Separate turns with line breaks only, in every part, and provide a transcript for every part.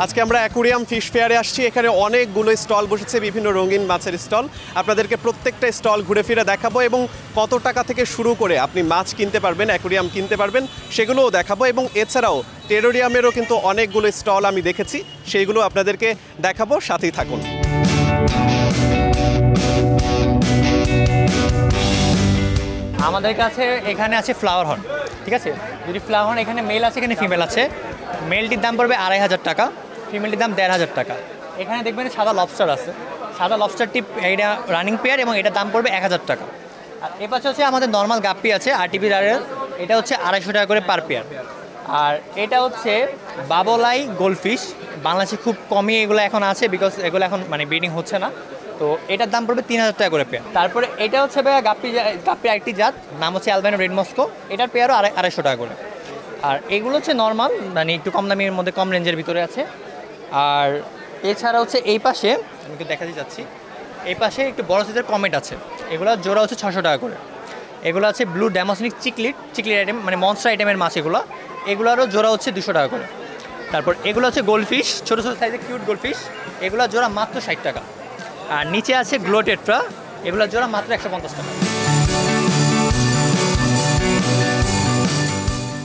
আজকে আমরা aquarium fish ফেয়ারে আসছি। এখানে অনেকগুলো স্টল বসেছে, বিভিন্ন রঙিন মাছের স্টল। আপনাদেরকে প্রত্যেকটা স্টল ঘুরে ফিরে দেখাবো এবং কত টাকা থেকে শুরু করে আপনি মাছ কিনতে পারবেন, অ্যাকুরিয়াম কিনতে পারবেন সেগুলোও দেখাবো। এবং এছাড়াও টেরোরিয়ামেরও কিন্তু অনেকগুলো স্টল আমি দেখেছি, সেইগুলো আপনাদেরকে দেখাবো, সাথেই থাকুন।
আমাদের কাছে এখানে আছে ফ্লাওয়ার হর্ন, ঠিক আছে। যদি ফ্লাওয়ার হর্ন এখানে মেল আছে, এখানে ফিমেল আছে। মেলটির দাম পড়বে 2500 টাকা, ফিমেলটির দাম 1500 টাকা। এখানে দেখবেন সাদা লবস্টার আছে, সাদা লবস্টারটি এটা রানিং পেয়ার এবং এটার দাম পড়বে 1000 টাকা। আর এ পাশে হচ্ছে আমাদের নর্মাল গাপ্পি আছে আরটিপি রারের, এটা হচ্ছে 250 টাকা করে পার পেয়ার। আর এটা হচ্ছে বাবলাই গোল্ডফিশ, বাংলাদেশে খুব কমই এগুলো এখন আছে, বিকজ এগুলো এখন মানে ব্রিডিং হচ্ছে না। তো এটার দাম পড়বে 3000 টাকা করে পেয়ার। তারপরে এটা হচ্ছে ভাইয়া গাপ্পির আরেকটি জাত, নাম হচ্ছে অ্যালবাইনো রেড মস্কো, এটার পেয়ারও 250 টাকা করে। আর এগুলো হচ্ছে নর্মাল, মানে একটু কম দামের মধ্যে, কম রেঞ্জের ভিতরে আছে। আর এছাড়া হচ্ছে এই পাশে আমি একটু দেখাতে যাচ্ছি, এই পাশে একটু বড় সাইজের কমেট আছে, এগুলো জোড়া হচ্ছে 600 টাকা করে। এগুলো আছে ব্লু ড্যামাসনিক চিকলিট আইটেম, মানে মনস্টার আইটেমের মাছ এগুলোরও জোড়া হচ্ছে 200 টাকা করে। তারপর এগুলো হচ্ছে গোল্ডফিশ, ছোটো ছোটো সাইজের কিউট গোল্ডফিশ, এগুলো জোড়া মাত্র 60 টাকা। আর নিচে আছে গ্লো টেট্রা, এগুলো জোড়া মাত্র 150 টাকা।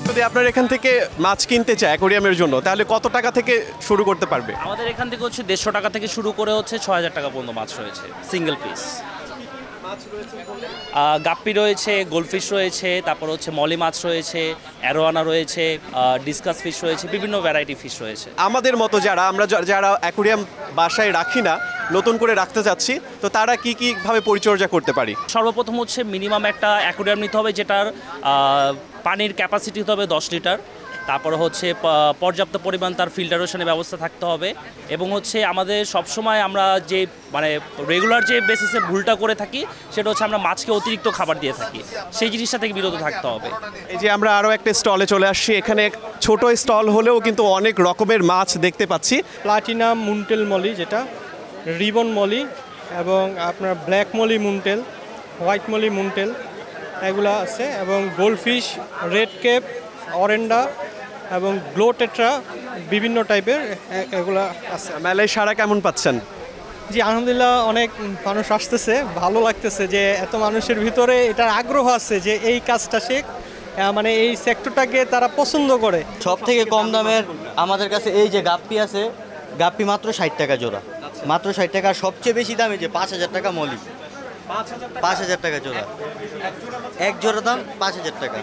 যদি আপনার এখান থেকে মাছ কিনতে চায় অ্যাকুরিয়ামের জন্য, তাহলে কত টাকা থেকে শুরু করতে পারবে?
আমাদের এখান থেকে হচ্ছে 150 টাকা থেকে শুরু করে হচ্ছে 6000 টাকা পর্যন্ত মাছ রয়েছে সিঙ্গেল পিস। গাপ্পি রয়েছে, গোল্ডফিশ রয়েছে, তারপর হচ্ছে মলি মাছ রয়েছে, অ্যারোয়ানা রয়েছে, ডিসকাস ফিশ রয়েছে, বিভিন্ন ভ্যারাইটি ফিশ রয়েছে।
আমাদের মতো যারা অ্যাকুরিয়াম বাসায় রাখি না, নতুন করে রাখতে যাচ্ছি, তো তারা কীভাবে পরিচর্যা করতে পারি?
সর্বপ্রথম হচ্ছে মিনিমাম একটা অ্যাকুরিয়াম নিতে হবে, যেটার পানির ক্যাপাসিটি হতে হবে 10 লিটার। তারপর হচ্ছে পর্যাপ্ত পরিমাণ তার ফিল্টারেশনের ব্যবস্থা থাকতে হবে। এবং হচ্ছে আমাদের সবসময় আমরা যে মানে রেগুলার যে বেসিসে ভুলটা করে থাকি, সেটা হচ্ছে আমরা মাছকে অতিরিক্ত খাবার দিয়ে থাকি, সেই জিনিসটা থেকে বিরত থাকতে হবে।
এই যে আমরা আরও একটা স্টলে চলে আসছি, এখানে ছোট স্টল হলেও কিন্তু অনেক রকমের মাছ দেখতে পাচ্ছি।
প্লাটিনাম মুনটেল মলি, যেটা রিবন মলি, এবং আপনার ব্ল্যাক মলি মুনটেল, হোয়াইট মলি মুনটেল, এগুলো আছে। এবং গোল্ডফিশ, রেড কেপ, অরেন্ডা এবং গ্লো টেট্রা, বিভিন্ন টাইপের এগুলা আছে।
মেলায় সারা কেমন পাচ্ছেন?
জি আলহামদুলিল্লাহ, অনেক মানুষ আসতেছে, ভালো লাগতেছে যে এত মানুষের ভিতরে এটার আগ্রহ আছে যে এই কাজটা মানে এই সেক্টরটাকে তারা পছন্দ করে।
সব থেকে কম দামের আমাদের কাছে এই যে গাপ্পি আছে, গাপ্পি মাত্র 60 টাকা জোড়া, মাত্র 60 টাকা। সবচেয়ে বেশি দামে যে 5000 টাকা মলি, 5000 টাকা জোড়া, এক জোড়া দাম 5000 টাকা।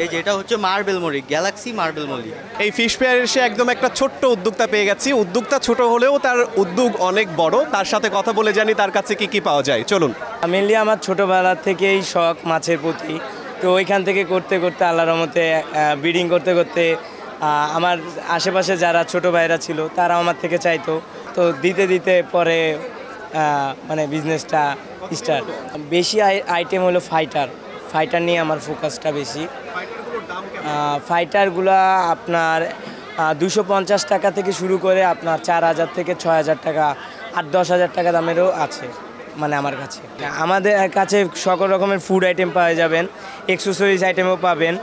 এই যে এটা হচ্ছে marble molly, galaxy marble molly.
এই ফিশ ফেয়ারে এসে একদম একটা ছোট্ট উদ্যোক্তা পেয়ে গেছি। উদ্যোক্তা ছোট হলেও তার উদ্যোগ অনেক বড়। তার সাথে কথা বলে জানি তার কাছে কি পাওয়া যায়, চলুন।
মেনলি আমার ছোটোবেলা থেকেই শখ মাছের প্রতি, তো ওইখান থেকে করতে করতে আল্লাহর রহমতে ব্রিডিং করতে করতে আমার আশেপাশে যারা ছোটো ভাইরা ছিল তারা আমার থেকে চাইতো, তো দিতে দিতে পরে মানে বিজনেসটা স্টার্ট। বেশি আইটেম হলো ফাইটার নিয়ে আমার ফোকাসটা বেশি। ফাইটারগুলা আপনার 250 টাকা থেকে শুরু করে আপনার 4000 থেকে 6000 টাকা, 8-10 টাকা দামেরও আছে মানে আমার কাছে। আমাদের কাছে সকল রকমের ফুড আইটেম পাওয়া যাবেন, এক্সেসরিজ আইটেমও পাবেন,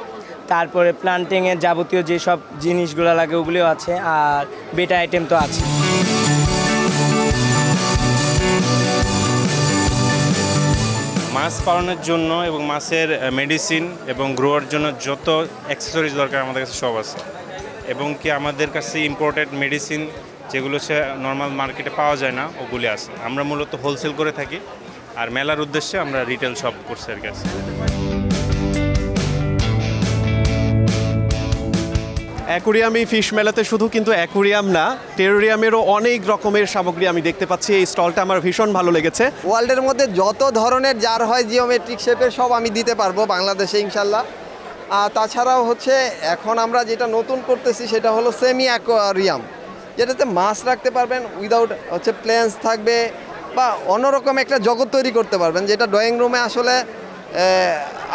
তারপরে প্লান্টিংয়ের যাবতীয় যেসব জিনিসগুলো লাগে ওগুলিও আছে, আর বেটা আইটেম তো আছে।
মাছ পালনের জন্য এবং মাছের মেডিসিন এবং গ্রোয়ার জন্য যত অ্যাক্সেসরিজ দরকার আমাদের কাছে সব আছে। এবং কি আমাদের কাছে ইম্পোর্টেড মেডিসিন যেগুলো হচ্ছে নর্মাল মার্কেটে পাওয়া যায় না, ওগুলি আছে। আমরা মূলত হোলসেল করে থাকি, আর মেলার উদ্দেশ্যে আমরা রিটেল শপ করছি আর কাছে।
অ্যাকুরিয়ামই ফিশ মেলাতে শুধু কিন্তু অ্যাকুরিয়াম না, টেরোরিয়ামেরও অনেক রকমের সামগ্রী আমি দেখতে পাচ্ছি। এই স্টলটা আমার ভীষণ ভালো লেগেছে।
ওয়ার্ল্ডের মধ্যে যত ধরনের জার হয় জিওমেট্রিক শেপের, সব আমি দিতে পারবো বাংলাদেশে ইনশাল্লাহ। আর তাছাড়াও হচ্ছে এখন আমরা যেটা নতুন করতেছি সেটা হলো সেমি অ্যাকোয়ারিয়াম, যেটাতে মাছ রাখতে পারবেন উইদাউট হচ্ছে প্লেন্স থাকবে, বা অন্যরকম একটা জগৎ তৈরি করতে পারবেন, যেটা ড্রয়িং রুমে আসলে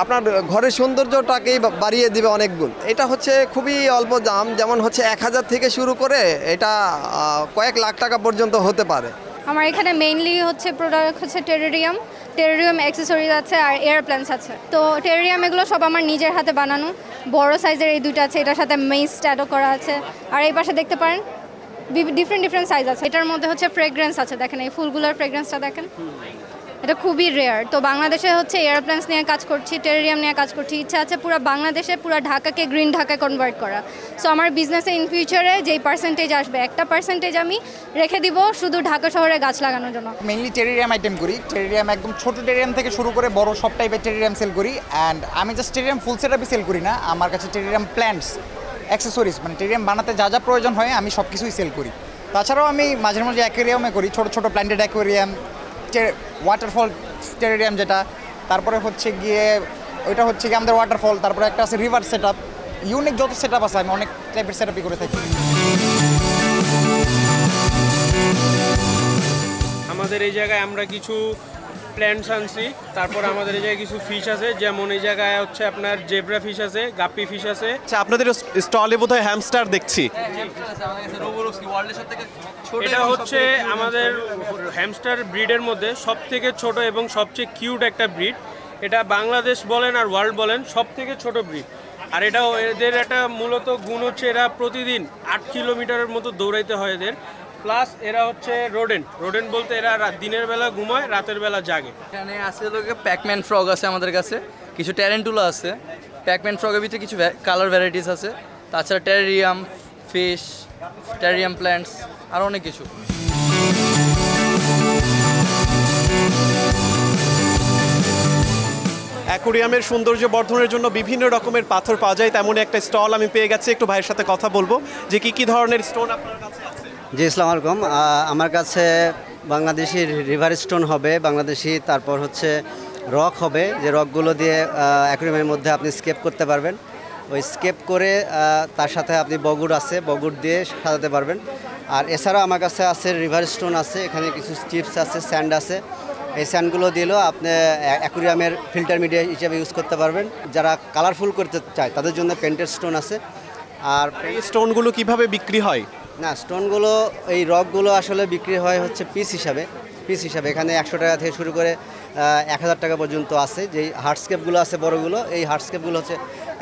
আপনার ঘরের সৌন্দর্যটাকেই বাড়িয়ে দিবে অনেক গুণ। এটা হচ্ছে খুবই অল্প দাম, যেমন হচ্ছে 1000 থেকে শুরু করে এটা কয়েক লাখ টাকা পর্যন্ত হতে পারে।
আমার এখানে মেইনলি হচ্ছে প্রোডাক্ট হচ্ছে টেরোরিয়াম অ্যাক্সেসরিজ আছে আর এয়ারপ্লেনস আছে। তো টেরোরিয়াম এগুলো সব আমার নিজের হাতে বানানো, বড় সাইজের এই দুটো আছে, এটার সাথে মেইস স্ট্যাডও করা আছে। আর এই পাশে দেখতে পারেন ডিফারেন্ট সাইজ আছে। এটার মধ্যে হচ্ছে ফ্রেগ্রেন্স আছে, দেখেন এই ফুলগুলোর ফ্রেগ্রেন্সটা দেখেন, এটা খুবই রেয়ার। তো বাংলাদেশে হচ্ছে এয়ার প্ল্যান্টস নিয়ে কাজ করছি, টেরারিয়াম নিয়ে কাজ করছি। ইচ্ছা আছে পুরো বাংলাদেশে পুরো ঢাকাকে গ্রিন ঢাকায় কনভার্ট করা। সো আমার বিজনেসে ইন ফিউচারে যেই পার্সেন্টেজ আসবে, একটা পার্সেন্টেজ আমি রেখে দিব শুধু ঢাকা শহরে গাছ লাগানোর জন্য।
মেইনলি টেরারিয়াম আইটেম করি। টেরারিয়াম একদম ছোট টেরারিয়াম থেকে শুরু করে বড় সব টাইপের টেরারিয়াম সেল করি। অ্যান্ড আমি জাস্ট টেরারিয়াম ফুল সেটআপই সেল করি না, আমার কাছে টেরারিয়াম প্ল্যান্টস, অ্যাক্সেসরিজ, মানে টেরারিয়াম বানাতে যা যা প্রয়োজন হয় আমি সব কিছুই সেল করি। তাছাড়াও আমি মাঝে মাঝে অ্যাকোয়ারিয়ামে করি, ছোট ছোট প্ল্যান্টেড অ্যাকোয়ারিয়াম, ওয়াটারফল টেরারিয়াম যেটা, তারপরে হচ্ছে গিয়ে ওইটা হচ্ছে গিয়ে আমাদের ওয়াটারফল, তারপরে একটা আছে রিভার সেট আপ, ইউনিক যত সেট আপ আছে আমি অনেক টাইপের সেট আপই করে থাকি।
আমাদের এই জায়গায় আমরা কিছু প্ল্যান্টস আনছি, তারপর আমাদের এই জায়গায় কিছু ফিশ আছে, যেমন এই জায়গায় হচ্ছে আপনার জেব্রা ফিশ আছে, গাপ্পি ফিশ আছে।
আচ্ছা, আপনাদের স্টলে বোধহয় হ্যামস্টার দেখছি।
এটা হচ্ছে আমাদের হ্যামস্টার ব্রিডের মধ্যে সব থেকে ছোট এবং সবচেয়ে কিউট একটা ব্রিড। এটা বাংলাদেশ বলেন আর ওয়ার্ল্ড বলেন সব থেকে ছোট ব্রিড। আর এটাও এদের একটা মূলত গুণ হচ্ছে এরা প্রতিদিন 8 কিলোমিটারের মতো দৌড়াইতে হয় এদের। প্লাস এরা হচ্ছে রোডেন্ট বলতে এরা দিনের বেলা ঘুমায়, রাতের বেলা জাগে।
এখানে আছে লোকে প্যাকম্যান ফ্রগ আছে আমাদের কাছে, কিছু ট্যারেন্টুলা আছে, প্যাকম্যান ফ্রগের ভিতরে কিছু কালার ভ্যারাইটিস আছে, তাছাড়া টেরারিয়াম ফিশ, টেরারিয়াম প্ল্যান্টস, আর অনেক কিছু।
অ্যাকোরিয়ামের সৌন্দর্য বর্ধনের জন্য বিভিন্ন রকমের পাথর পাওয়া যায়, তেমনই একটা স্টল আমি পেয়ে গেছি। একটু ভাইয়ের সাথে কথা বলবো যে কি ধরনের স্টোন আপনার কাছে আছে।
জি, আসসালামু আলাইকুম। আমার কাছে বাংলাদেশি রিভার স্টোন হবে, বাংলাদেশি, তারপর হচ্ছে রক হবে, যে রকগুলো দিয়ে অ্যাকোরিয়ামের মধ্যে আপনি স্কেপ করতে পারবেন। ওই স্কেপ করে তার সাথে আপনি বগুড় আছে, বগুড় দিয়ে সাজাতে পারবেন। আর এছাড়াও আমার কাছে আছে রিভার স্টোন আছে, এখানে কিছু চিপস আছে, স্যান্ড আছে। এই স্যান্ডগুলো দিলেও আপনি অ্যাকোরিয়ামের ফিল্টার মিডিয়া হিসেবে ইউজ করতে পারবেন। যারা কালারফুল করতে চায় তাদের জন্য পেন্টেড স্টোন আছে। আর
এই স্টোনগুলো কিভাবে বিক্রি হয়?
না, স্টোনগুলো এই রকগুলো আসলে বিক্রি হয় হচ্ছে পিস হিসাবে। এখানে 100 টাকা থেকে শুরু করে 1000 টাকা পর্যন্ত আছে। যেই হার্ডস্কেপগুলো আছে বড়গুলো, এই হার্ডস্কেপগুলো হচ্ছে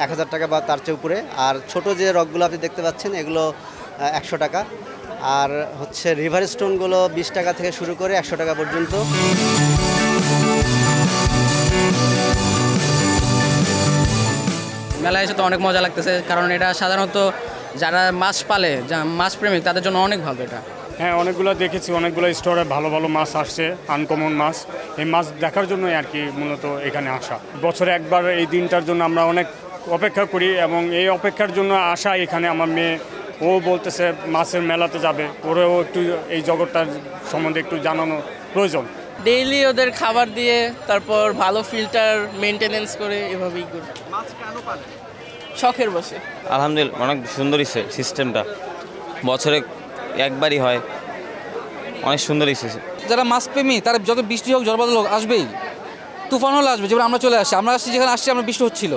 1000 টাকা বা তার চেয়ে উপরে। আর ছোট যে রকগুলো আপনি দেখতে পাচ্ছেন এগুলো 100 টাকা। আর হচ্ছে রিভার স্টোনগুলো 20 টাকা থেকে শুরু করে 100 টাকা পর্যন্ত।
মেলায় এসে তো অনেক মজা লাগতেছে, কারণ এটা সাধারণত যারা মাছ পালে, মাছ প্রেমিক, তাদের জন্য অনেক ভালো এটা।
হ্যাঁ, অনেকগুলো দেখেছি, অনেকগুলো স্টোরে ভালো ভালো মাছ আসছে, আনকমন মাছ। এই মাছ দেখার জন্যই আর কি মূলত এখানে আসা। বছরে একবার এই দিনটার জন্য আমরা অনেক অপেক্ষা করি, এবং এই অপেক্ষার জন্য আসা এখানে আমার মেয়ে, ও বলতেছে মাছের মেলাতে যাবে, ওরেও একটু এই জগৎটার সম্বন্ধে একটু জানানো প্রয়োজন।
ডেইলি ওদের খাবার দিয়ে, তারপর ভালো ফিল্টার মেনটেনেন্স করে, এভাবেই করি। শখের বসে।
আলহামদুলিল্লাহ, অনেক সুন্দরই সিস্টেমটা, বছরে একবারই হয়, অনেক সুন্দরই সিস্টেম।
যারা মাছপ্রেমী তারা যত বৃষ্টি হোক, জলবাদল হোক, আসবেই, তুফান হলে আসবে। যেমন আমরা চলে আসছি, যেখানে আসছি আমরা বৃষ্টি হচ্ছিল।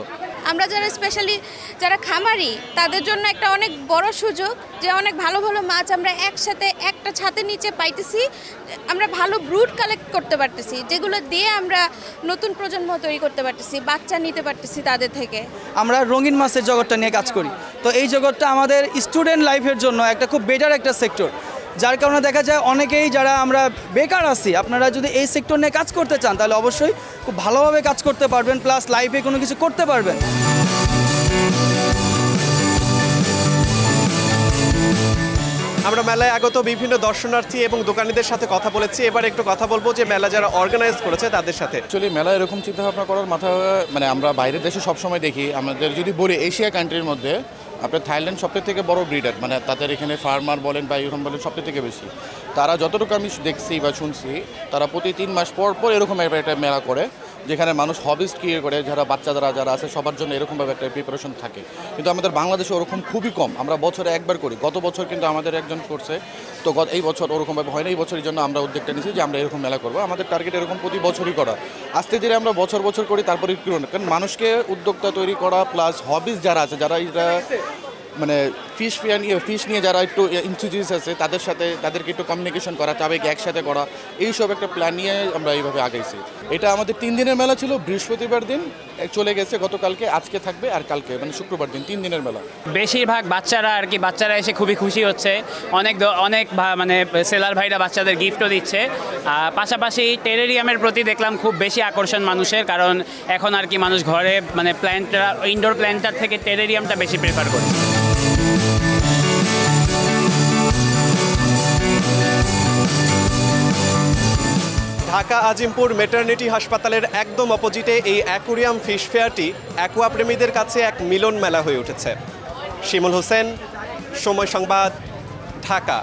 আমরা যারা স্পেশালি যারা খামারি, তাদের জন্য একটা অনেক বড় সুযোগ যে অনেক ভালো ভালো মাছ আমরা একসাথে একটা ছাদের নিচে পাইতেছি। আমরা ভালো ব্রুড কালেক্ট করতে পারতেছি, যেগুলো দিয়ে আমরা নতুন প্রজন্ম তৈরি করতে পারতেছি, বাচ্চা নিতে পারতেছি তাদের থেকে।
আমরা রঙিন মাছের জগৎটা নিয়ে কাজ করি, তো এই জগৎটা আমাদের স্টুডেন্ট লাইফের জন্য একটা খুব বেটার একটা সেক্টর। যার কারণে দেখা যায় অনেকেই যারা আমরা বেকার আছি, আপনারা যদি এই সেক্টর নিয়ে কাজ করতে চান তাহলে অবশ্যই খুব ভালোভাবে কাজ করতে পারবেন, প্লাস লাইফে কোনো কিছু করতে পারবেন।
আমরা মেলায় আগত বিভিন্ন দর্শনার্থী এবং দোকানীদের সাথে কথা বলেছি। এবার একটু কথা বলবো যে মেলা যারা অর্গানাইজ করেছে তাদের সাথে।
অ্যাকচুয়ালি মেলা এরকম চিন্তাভাবনা করার মাথা, মানে আমরা বাইরের দেশে সবসময় দেখি, আমাদের যদি বলি এশিয়া কান্ট্রির মধ্যে আপনার থাইল্যান্ড সবথেকে থেকে বড় ব্রিডার, মানে তাদের এখানে ফার্মার বলেন বা এরকম বলেন সবথেকে থেকে বেশি। তারা যতটুকু আমি দেখছি বা শুনছি, তারা প্রতি 3 মাস পর পর এরকম একটা মেলা করে, যেখানে মানুষ হবিস ক্রিয়েট করে, যারা বাচ্চারা যারা আছে সবার জন্য এরকমভাবে একটা প্রিপারেশন থাকে। কিন্তু আমাদের বাংলাদেশে ওরকম খুবই কম, আমরা বছরে একবার করি। গত বছর কিন্তু আমাদের একজন করছে, তো এই বছর ওরকমভাবে হয় না। এই বছরের জন্য আমরা উদ্যোগটা নিয়েছি যে আমরা এরকম মেলা করবো। আমাদের টার্গেট এরকম প্রতি বছরই করা, আস্তে ধীরে আমরা বছর বছর করি, তারপরে কারণ মানুষকে উদ্যোক্তা তৈরি করা, প্লাস হবিস যারা আছে, যারা এটা মানে ফিশ নিয়ে যারা একটু ইনস্টিটিউট আছে তাদের সাথে তাদেরকে একটু কমিউনিকেশন করা, সবাইকে একসাথে করা, এইসব একটা প্ল্যান নিয়ে আমরা এইভাবে আগাইছি। এটা আমাদের 3 দিনের মেলা ছিল, বৃহস্পতিবার দিন চলে গেছে, গতকালকে, আজকে থাকবে আর কালকে মানে শুক্রবার দিন, 3 দিনের মেলা।
বেশিরভাগ বাচ্চারা আর কি, বাচ্চারা এসে খুবই খুশি হচ্ছে, অনেক মানে সেলার ভাইরা বাচ্চাদের গিফটও দিচ্ছে। পাশাপাশি টেরেরিয়ামের প্রতি দেখলাম খুব বেশি আকর্ষণ মানুষের, কারণ এখন আর কি মানুষ ঘরে মানে ইনডোর প্ল্যান্টার থেকে টেরেরিয়ামটা বেশি প্রেফার করে।
ঢাকা আজিমপুর মেটার্নিটি হাসপাতালের একদম অপোজিটে এই অ্যাকুরিয়াম ফিশ ফেয়ারটি অ্যাকোয়া প্রেমীদের কাছে এক মিলন মেলা হয়ে উঠেছে। শিমুল হোসেন, সময় সংবাদ, ঢাকা।